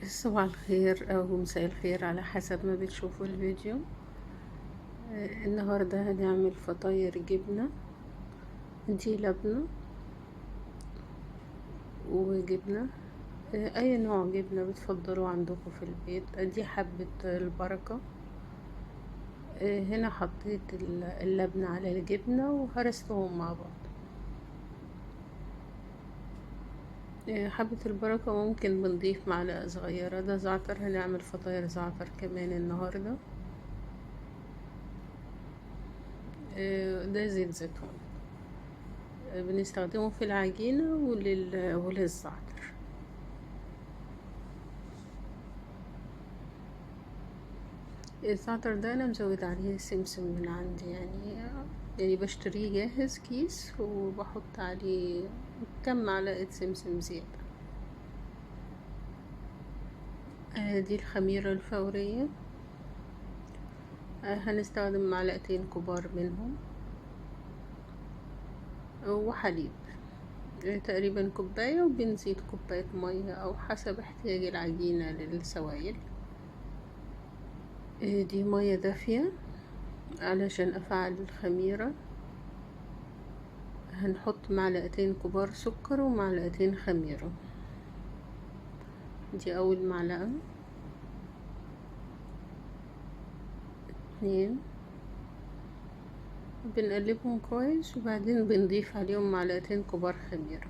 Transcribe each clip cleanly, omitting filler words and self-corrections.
صباح الخير أو مساء الخير على حسب ما بتشوفوا الفيديو. النهاردة هنعمل فطاير جبنة. دي لبنة وجبنة، أي نوع جبنة بتفضلوا عندكم في البيت. دي حبة البركة. هنا حطيت اللبنة على الجبنة وهرستهم مع بعض. حبة البركة ممكن بنضيف معلقة صغيرة ده زعتر، هنعمل فطاير زعتر كمان النهاردة. ده زيت زيتون بنستخدمه في العجينة وللزعتر. الزعتر ده أنا مزود عليه سمسم من عندي، يعني بشتريه جاهز كيس وبحط عليه كم معلقة سمسم زيادة. دي الخميرة الفورية. هنستخدم معلقتين كبار منهم وحليب، تقريبا كوباية، وبنزيد كوباية مية أو حسب احتياج العجينة للسوائل. دي مية دافية علشان أفعل الخميرة. هنحط معلقتين كبار سكر ومعلقتين خميرة. دي أول معلقة، 2. بنقلبهم كويس وبعدين بنضيف عليهم معلقتين كبار خميرة.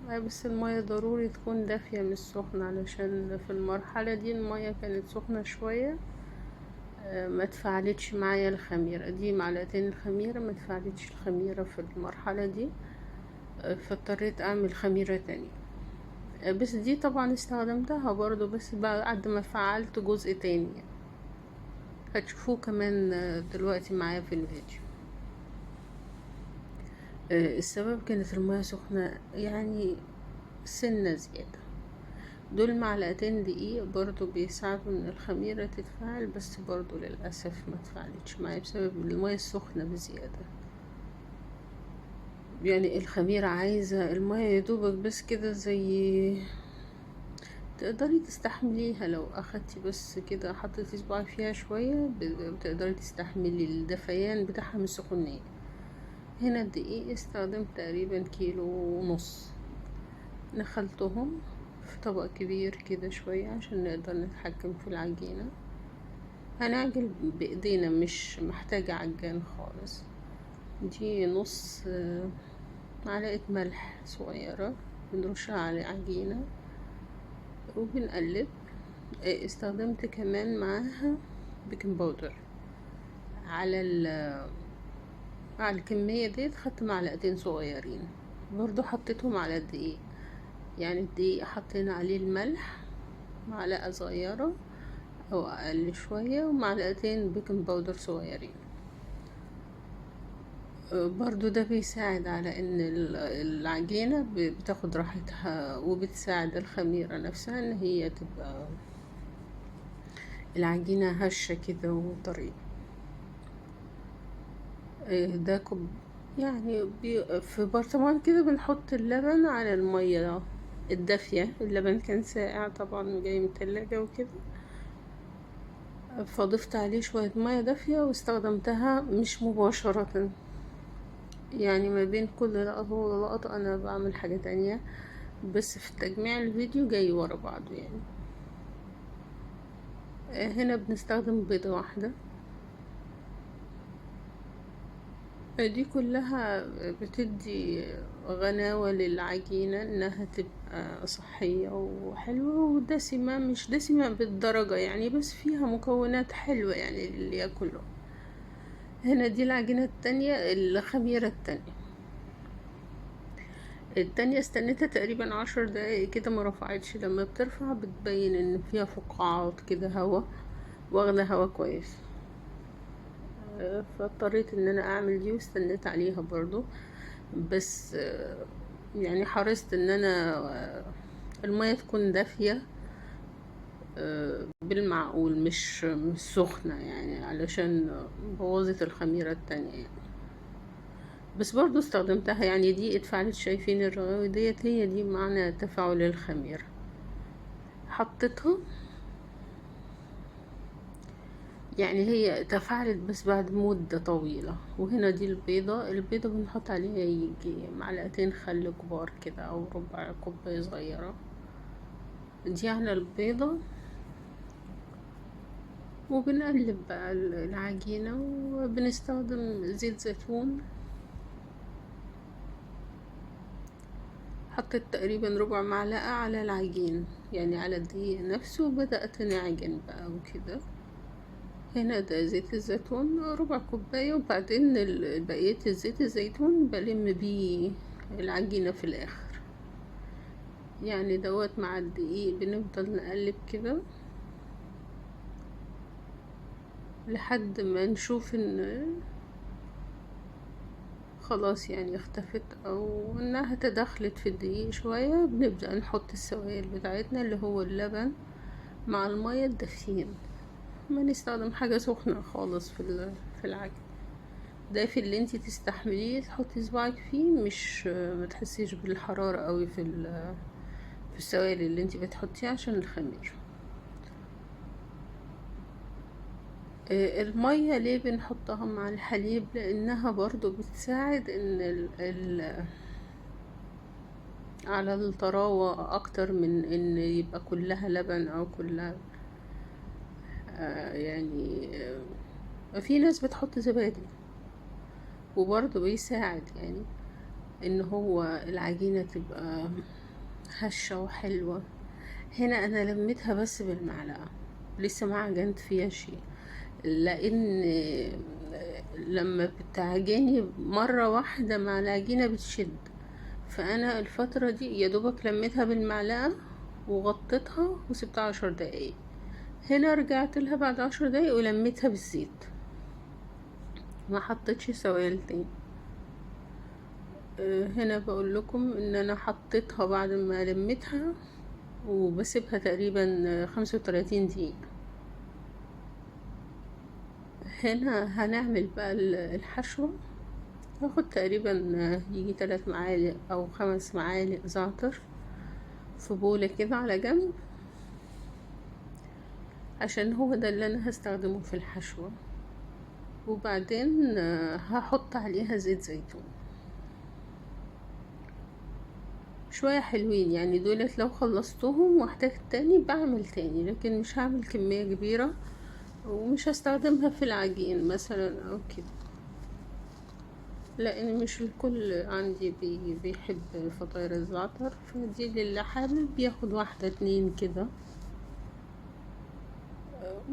بس المية ضروري تكون دافية مش سخنة، علشان في المرحلة دي المية كانت سخنة شوية، ما تفعلتش معايا الخميرة. دي معلقتين الخميرة ما تفعلتش الخميرة في المرحلة دي، فاضطريت اعمل خميرة تانية. بس دي طبعا استخدمتها برضو، بس بعد ما فعلت جزء تاني هتشوفوه كمان دلوقتي معايا في الفيديو. السبب كانت المياه سخنة، يعني سنة زيادة. دول معلقتين دقيق برضو بيساعدوا ان الخميرة تتفاعل، بس برضو للأسف ما تفعلتش معايا بسبب المياه السخنة بزيادة. يعني الخميرة عايزة المياه يدوبك بس كده، زي تقدري تستحمليها لو اخدتي بس كده حطيتي صباعك فيها شوية، بتقدري تستحملي الدفيان بتاعها من السخونية. هنا الدقيق استخدمت تقريبا 1.5 كيلو. نخلتهم في طبق كبير كده شوية عشان نقدر نتحكم في العجينة. هنعجن بايدينا، مش محتاجة عجان خالص. دي نص معلقة ملح صغيرة بنرشها على العجينة وبنقلب. استخدمت كمان معاها بيكنج باودر على الكمية ديت. خدت معلقتين صغيرين برضو حطيتهم على الدقيق، يعني الدقيق حطينا عليه الملح معلقة صغيرة او اقل شوية، ومعلقتين بيكنج باودر صغيرين. برضو ده بيساعد على ان العجينة بتاخد راحتها، وبتساعد الخميرة نفسها ان هي تبقى العجينة هشة كده وطرية. ده يعني في برطمان كده بنحط اللبن على المية الدافية. اللبن كان ساقع طبعا جاي من التلاجة وكده، فضفت عليه شوية مية دافية واستخدمتها مش مباشرة، يعني ما بين كل لقطة ولقطة انا بعمل حاجة تانية، بس في تجميع الفيديو جاي ورا بعضه يعني. هنا بنستخدم بيضة واحدة. دي كلها بتدي غناوة للعجينة انها تبقى صحية وحلوة ودسمة، مش دسمة بالدرجة يعني، بس فيها مكونات حلوة يعني اللي ياكله. هنا دي العجينة التانية، الخميرة التانية استنيتها تقريبا 10 دقايق كده، ما رفعتش. لما بترفع بتبين ان فيها فقاعات كده هوا، واخدة هوا كويس. فاضطريت ان انا اعمل دي واستنيت عليها برضو، بس يعني حرصت ان انا المية تكون دافية بالمعقول، مش سخنة يعني، علشان بوظت الخميرة التانية يعني. بس برضو استخدمتها، يعني دي اتفعلت. شايفين الرغاوي ديت؟ هي دي معنى تفاعل الخميرة. حطيتها، يعني هي تفاعلت بس بعد مدة طويلة. وهنا دي البيضة بنحط عليها يجي معلقتين خل كبار كده او ربع كوباية صغيرة دي على البيضة. وبنقلب بقى العجينة، وبنستخدم زيت زيتون. حطيت تقريبا ربع معلقة على العجين، يعني على الدقيق نفسه، وبدأت نعجن بقى وكده. هنا ده زيت الزيتون ربع كوباية، وبعدين بقية الزيت الزيتون بلم بيه العجينة في الآخر. يعني دوت مع الدقيق بنفضل نقلب كده لحد ما نشوف ان خلاص يعني اختفت او انها تدخلت في الدقيق شوية. بنبدأ نحط السوائل بتاعتنا اللي هو اللبن مع المية الدافيين. ما نستخدم حاجة سخنة خالص في العجن. ده في اللي انتي تستحمليه تحطي صباعك فيه، مش ما تحسيش بالحرارة قوي في السوائل اللي انتي بتحطيها عشان الخمير. المية ليه بنحطها مع الحليب؟ لانها برضو بتساعد ان على الطراوة اكتر من ان يبقى كلها لبن او كلها يعني في ناس بتحط زبادي وبرضو بيساعد، يعني ان هو العجينة تبقى هشة وحلوة. هنا انا لميتها بس بالمعلقة، لسه ما عجنت فيها شيء، لان لما بتعجني مرة واحدة مع العجينة بتشد. فانا الفترة دي يا دوبك لميتها بالمعلقة وغطيتها وسبتها 10 دقايق. هنا رجعت لها بعد 10 دقايق ولميتها بالزيت، ما حطيتش سوائل تاني. هنا بقول لكم ان انا حطيتها بعد ما لميتها وبسيبها تقريبا 35 دقيقة. هنا هنعمل بقى الحشوة. هاخد تقريبا يجي 3 معالق او 5 معالق زعتر في بولة كده على جنب، عشان هو ده اللي انا هستخدمه في الحشوة. وبعدين هحط عليها زيت زيتون شوية حلوين، يعني دولت لو خلصتهم واحتاج تاني بعمل تاني، لكن مش هعمل كمية كبيرة ومش هستخدمها في العجين مثلا او كده، لان مش الكل عندي بيحب فطاير الزعتر. فدي للي حابب ياخد 1 2 كده.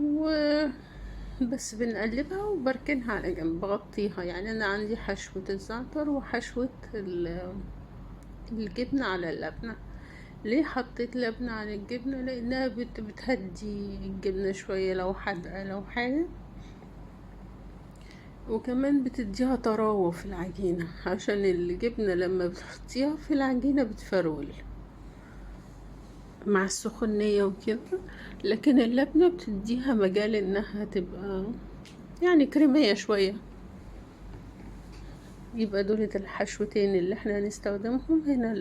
وبس بنقلبها وبركنها على جنب، بغطيها. يعني انا عندي حشوة الزعتر وحشوة الجبنة على اللبنة. ليه حطيت لبنة على الجبنة؟ لانها بتهدي الجبنة شوية لو حادقة لو حاجة، وكمان بتديها طراوة في العجينة، عشان الجبنة لما بتحطيها في العجينة بتفرول مع السخونية وكده. لكن اللبنة بتديها مجال انها تبقى يعني كريمية شوية. يبقى دولة الحشوتين اللي احنا هنستخدمهم. هنا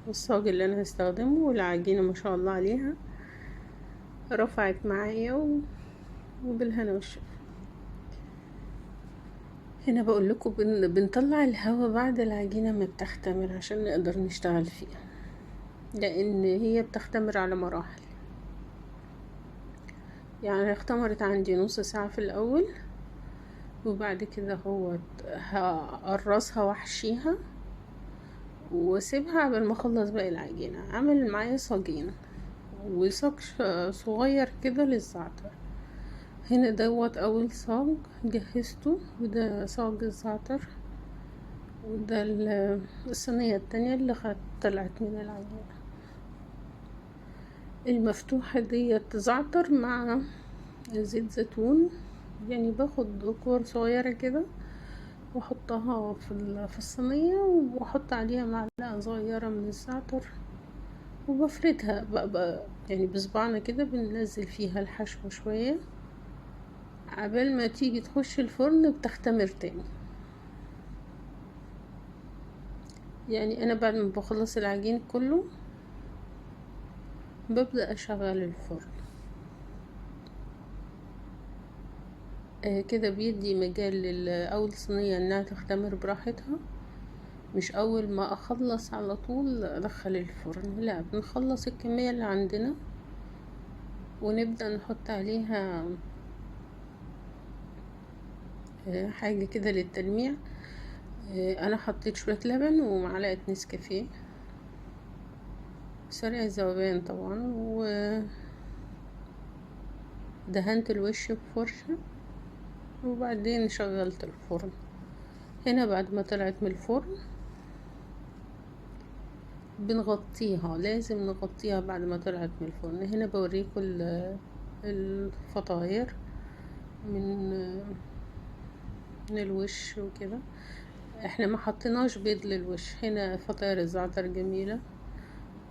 الصاج اللي انا هستخدمه، والعجينة ما شاء الله عليها رفعت معايا وبالهنا والشفا. هنا بقول لكم بنطلع الهواء بعد العجينة ما بتختمر عشان نقدر نشتغل فيها، لان هي بتختمر على مراحل. يعني اختمرت عندي نص ساعة في الاول، وبعد كده هو هقرصها واحشيها واسيبها قبل ما اخلص باقي العجينة. عمل معايا صاجين وصاج صغير كده للزعتر. هنا دوت اول صاج جهزته، وده صاج الزعتر، وده الصينية التانية اللي طلعت من العجينة المفتوحة ديت زعتر مع زيت زيتون. يعني باخد كور صغيرة كده واحطها في الصينية، واحط عليها معلقة صغيرة من الزعتر، وبفردها بقى يعني بصبعنا كده. بننزل فيها الحشوة شوية عبال ما تيجي تخش الفرن بتختمر تاني. يعني انا بعد ما بخلص العجين كله ببدأ اشغل الفرن. كده بيدي مجال اول صينية انها تختمر براحتها، مش اول ما اخلص على طول ادخل الفرن، لا، بنخلص الكمية اللي عندنا ونبدأ نحط عليها حاجة كده للتلميع. انا حطيت شوية لبن ومعلقة نسكافيه سريع الذوبان طبعا، ودهنت الوش بفرشة، وبعدين شغلت الفرن. هنا بعد ما طلعت من الفرن بنغطيها، لازم نغطيها بعد ما طلعت من الفرن. هنا بوريكم الفطاير من الوش وكده. احنا ما حطيناش بيض للوش. هنا فطاير الزعتر جميلة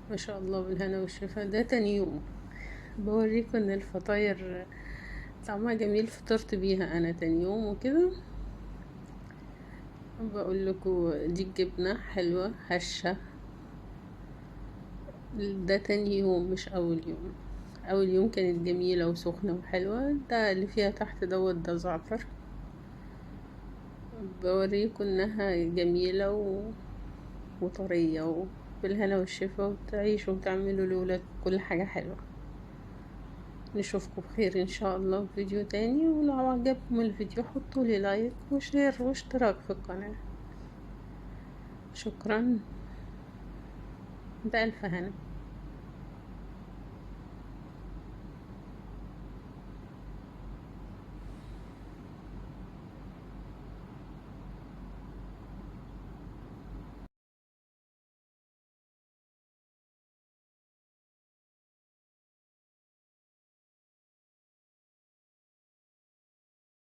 ما شاء الله، بالهنا والشفا. ده تاني يوم بوريكم ان الفطاير طعمها جميل، فطرت بيها انا تاني يوم وكده. بقول لكم دي الجبنة حلوة هشة. ده تاني يوم مش اول يوم. اول يوم كانت جميلة وسخنة وحلوة. ده اللي فيها تحت دوت ده زعتر. بوريكم انها جميلة وطرية بالهنا والشفا، وتعيشوا وتعملوا لولاد كل حاجة حلوة. نشوفكم بخير ان شاء الله في فيديو تاني، ولو عجبكم الفيديو حطوا لي لايك وشير واشتراك في القناة. شكرا، بألف هنا.